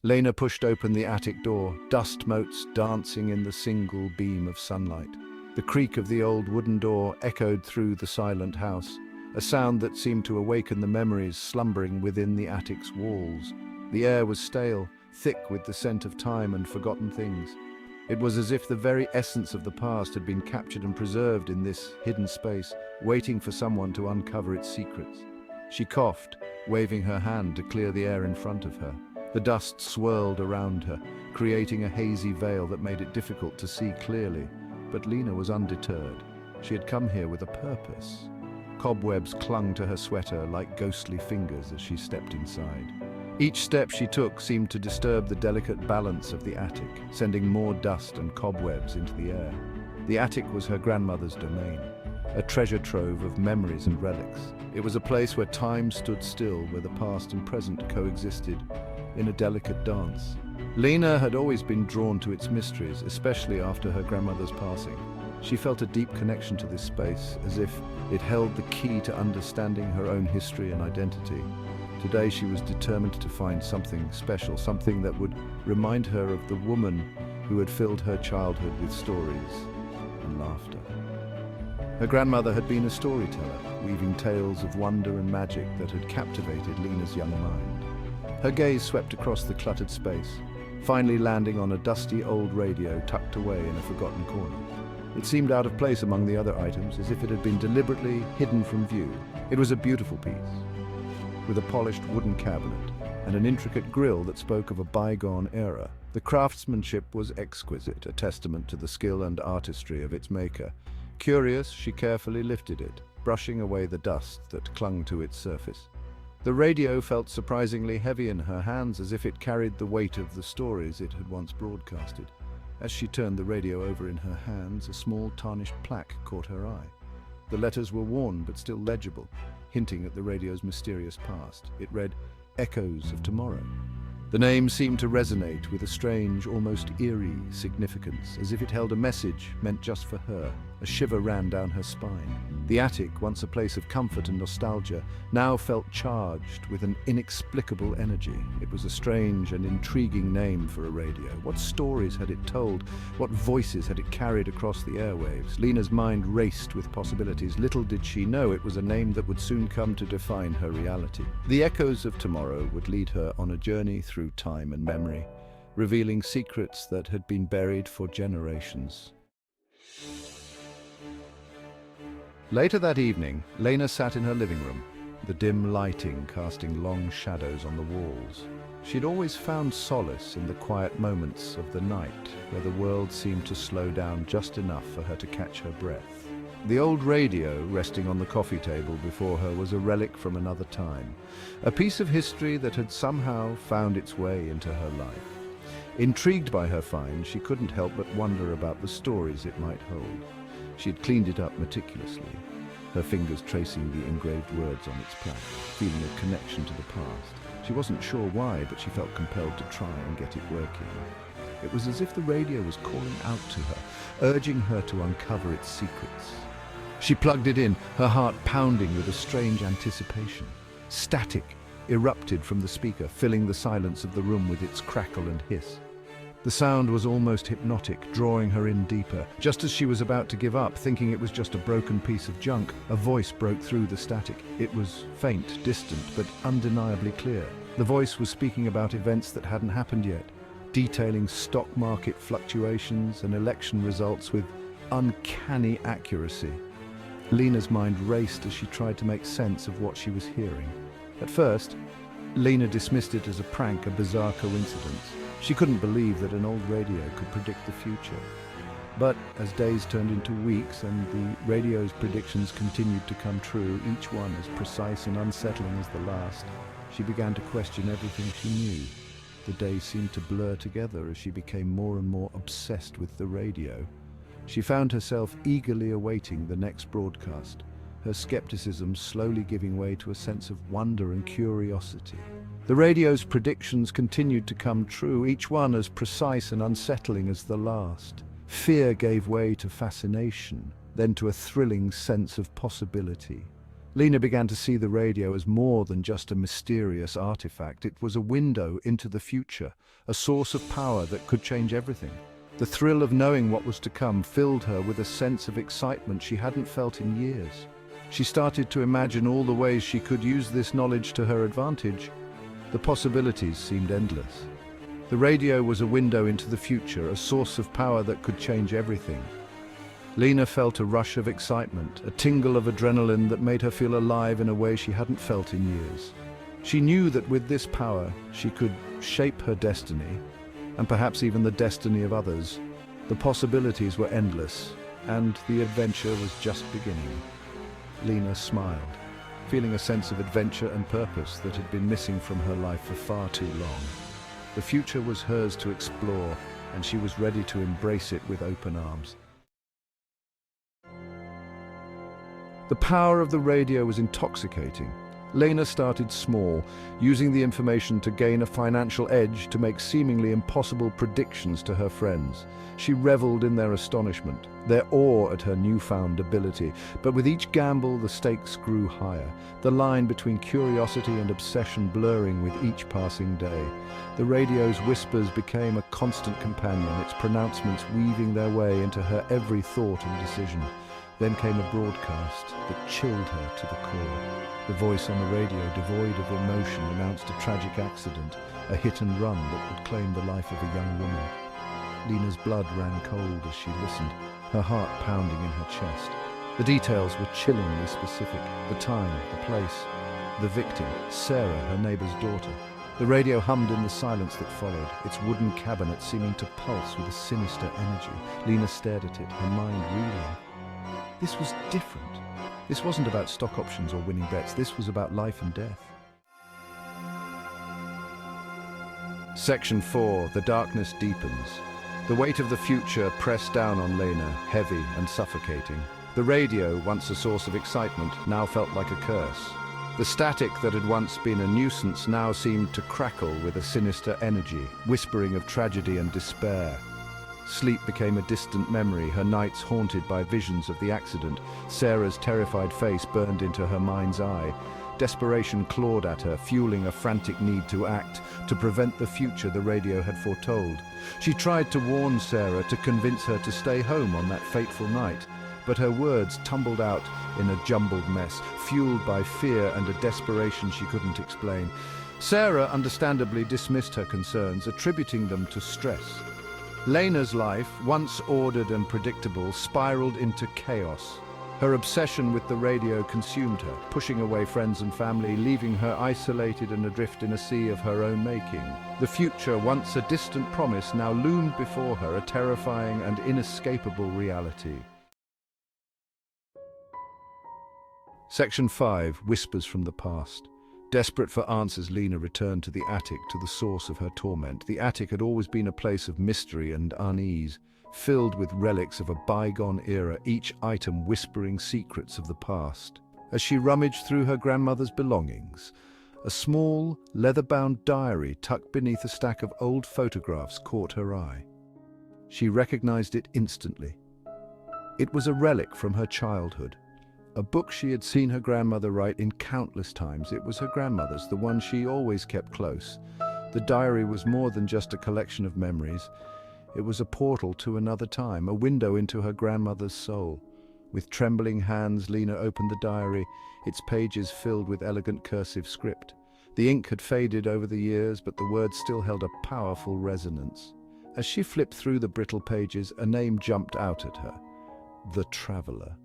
Lena pushed open the attic door, dust motes dancing in the single beam of sunlight. The creak of the old wooden door echoed through the silent house, a sound that seemed to awaken the memories slumbering within the attic's walls. The air was stale, thick with the scent of time and forgotten things. It was as if the very essence of the past had been captured and preserved in this hidden space, waiting for someone to uncover its secrets. She coughed, waving her hand to clear the air in front of her. The dust swirled around her, creating a hazy veil that made it difficult to see clearly. But Lena was undeterred. She had come here with a purpose. Cobwebs clung to her sweater like ghostly fingers as she stepped inside. Each step she took seemed to disturb the delicate balance of the attic, sending more dust and cobwebs into the air. The attic was her grandmother's domain, a treasure trove of memories and relics. It was a place where time stood still, where the past and present coexisted in a delicate dance. Lena had always been drawn to its mysteries, especially after her grandmother's passing. She felt a deep connection to this space, as if it held the key to understanding her own history and identity. Today she was determined to find something special, something that would remind her of the woman who had filled her childhood with stories and laughter. Her grandmother had been a storyteller, weaving tales of wonder and magic that had captivated Lena's young mind. Her gaze swept across the cluttered space, finally landing on a dusty old radio tucked away in a forgotten corner. It seemed out of place among the other items, as if it had been deliberately hidden from view. It was a beautiful piece, with a polished wooden cabinet and an intricate grille that spoke of a bygone era. The craftsmanship was exquisite, a testament to the skill and artistry of its maker. Curious, she carefully lifted it, brushing away the dust that clung to its surface. The radio felt surprisingly heavy in her hands, as if it carried the weight of the stories it had once broadcasted. As she turned the radio over in her hands, a small tarnished plaque caught her eye. The letters were worn but still legible, hinting at the radio's mysterious past. It read, "Echoes of Tomorrow." The name seemed to resonate with a strange, almost eerie significance, as if it held a message meant just for her. A shiver ran down her spine. The attic, once a place of comfort and nostalgia, now felt charged with an inexplicable energy. It was a strange and intriguing name for a radio. What stories had it told? What voices had it carried across the airwaves? Lena's mind raced with possibilities. Little did she know it was a name that would soon come to define her reality. The Echoes of Tomorrow would lead her on a journey through time and memory, revealing secrets that had been buried for generations. Later that evening, Lena sat in her living room, the dim lighting casting long shadows on the walls. She'd always found solace in the quiet moments of the night, where the world seemed to slow down just enough for her to catch her breath. The old radio resting on the coffee table before her was a relic from another time, a piece of history that had somehow found its way into her life. Intrigued by her find, she couldn't help but wonder about the stories it might hold. She had cleaned it up meticulously, her fingers tracing the engraved words on its plaque, feeling a connection to the past. She wasn't sure why, but she felt compelled to try and get it working. It was as if the radio was calling out to her, urging her to uncover its secrets. She plugged it in, her heart pounding with a strange anticipation. Static erupted from the speaker, filling the silence of the room with its crackle and hiss. The sound was almost hypnotic, drawing her in deeper. Just as she was about to give up, thinking it was just a broken piece of junk, a voice broke through the static. It was faint, distant, but undeniably clear. The voice was speaking about events that hadn't happened yet, detailing stock market fluctuations and election results with uncanny accuracy. Lena's mind raced as she tried to make sense of what she was hearing. At first, Lena dismissed it as a prank, a bizarre coincidence. She couldn't believe that an old radio could predict the future. But as days turned into weeks and the radio's predictions continued to come true, each one as precise and unsettling as the last, she began to question everything she knew. The days seemed to blur together as she became more and more obsessed with the radio. She found herself eagerly awaiting the next broadcast, her skepticism slowly giving way to a sense of wonder and curiosity. The radio's predictions continued to come true, each one as precise and unsettling as the last. Fear gave way to fascination, then to a thrilling sense of possibility. Lena began to see the radio as more than just a mysterious artifact. It was a window into the future, a source of power that could change everything. The thrill of knowing what was to come filled her with a sense of excitement she hadn't felt in years. She started to imagine all the ways she could use this knowledge to her advantage. The possibilities seemed endless. The radio was a window into the future, a source of power that could change everything. Lena felt a rush of excitement, a tingle of adrenaline that made her feel alive in a way she hadn't felt in years. She knew that with this power, she could shape her destiny, and perhaps even the destiny of others. The possibilities were endless, and the adventure was just beginning. Lena smiled, feeling a sense of adventure and purpose that had been missing from her life for far too long. The future was hers to explore, and she was ready to embrace it with open arms. The power of the radio was intoxicating. Lena started small, using the information to gain a financial edge to make seemingly impossible predictions to her friends. She reveled in their astonishment, their awe at her newfound ability. But with each gamble, the stakes grew higher, the line between curiosity and obsession blurring with each passing day. The radio's whispers became a constant companion, its pronouncements weaving their way into her every thought and decision. Then came a broadcast that chilled her to the core. The voice on the radio, devoid of emotion, announced a tragic accident, a hit and run that would claim the life of a young woman. Lena's blood ran cold as she listened, her heart pounding in her chest. The details were chillingly specific: the time, the place, the victim, Sarah, her neighbor's daughter. The radio hummed in the silence that followed, its wooden cabinet seeming to pulse with a sinister energy. Lena stared at it, her mind reeling. This was different. This wasn't about stock options or winning bets. This was about life and death. Section 4. The darkness deepens. The weight of the future pressed down on Lena, heavy and suffocating. The radio, once a source of excitement, now felt like a curse. The static that had once been a nuisance now seemed to crackle with a sinister energy, whispering of tragedy and despair. Sleep became a distant memory, her nights haunted by visions of the accident. Sarah's terrified face burned into her mind's eye. Desperation clawed at her, fueling a frantic need to act, to prevent the future the radio had foretold. She tried to warn Sarah, to convince her to stay home on that fateful night, but her words tumbled out in a jumbled mess, fueled by fear and a desperation she couldn't explain. Sarah understandably dismissed her concerns, attributing them to stress. Lena's life, once ordered and predictable, spiraled into chaos. Her obsession with the radio consumed her, pushing away friends and family, leaving her isolated and adrift in a sea of her own making. The future, once a distant promise, now loomed before her, a terrifying and inescapable reality. Section 5. Whispers from the Past. Desperate for answers, Lena returned to the attic, to the source of her torment. The attic had always been a place of mystery and unease, filled with relics of a bygone era, each item whispering secrets of the past. As she rummaged through her grandmother's belongings, a small, leather-bound diary tucked beneath a stack of old photographs caught her eye. She recognized it instantly. It was a relic from her childhood. A book she had seen her grandmother write in countless times. It was her grandmother's, the one she always kept close. The diary was more than just a collection of memories. It was a portal to another time, a window into her grandmother's soul. With trembling hands, Lena opened the diary, its pages filled with elegant cursive script. The ink had faded over the years, but the words still held a powerful resonance. As she flipped through the brittle pages, a name jumped out at her: The Traveler.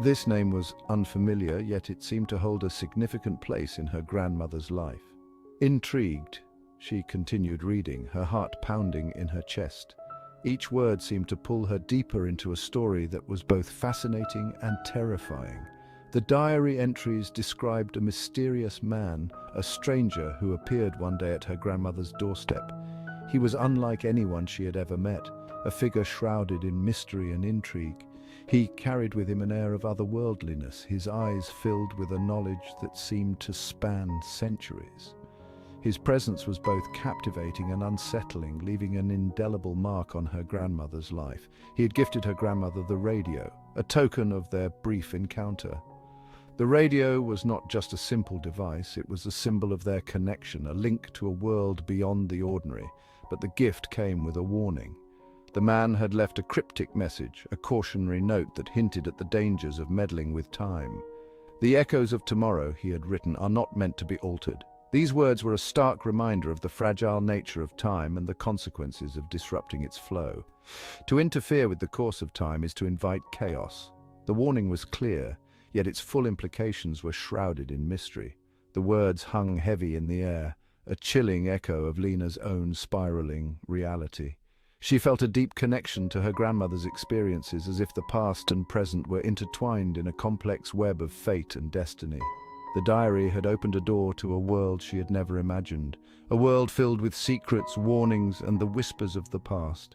This name was unfamiliar, yet it seemed to hold a significant place in her grandmother's life. Intrigued, she continued reading, her heart pounding in her chest. Each word seemed to pull her deeper into a story that was both fascinating and terrifying. The diary entries described a mysterious man, a stranger who appeared one day at her grandmother's doorstep. He was unlike anyone she had ever met, a figure shrouded in mystery and intrigue. He carried with him an air of otherworldliness, his eyes filled with a knowledge that seemed to span centuries. His presence was both captivating and unsettling, leaving an indelible mark on her grandmother's life. He had gifted her grandmother the radio, a token of their brief encounter. The radio was not just a simple device, it was a symbol of their connection, a link to a world beyond the ordinary. But the gift came with a warning. The man had left a cryptic message, a cautionary note that hinted at the dangers of meddling with time. "The echoes of tomorrow," he had written, "are not meant to be altered." These words were a stark reminder of the fragile nature of time and the consequences of disrupting its flow. To interfere with the course of time is to invite chaos. The warning was clear, yet its full implications were shrouded in mystery. The words hung heavy in the air, a chilling echo of Lena's own spiraling reality. She felt a deep connection to her grandmother's experiences, as if the past and present were intertwined in a complex web of fate and destiny. The diary had opened a door to a world she had never imagined, a world filled with secrets, warnings, and the whispers of the past.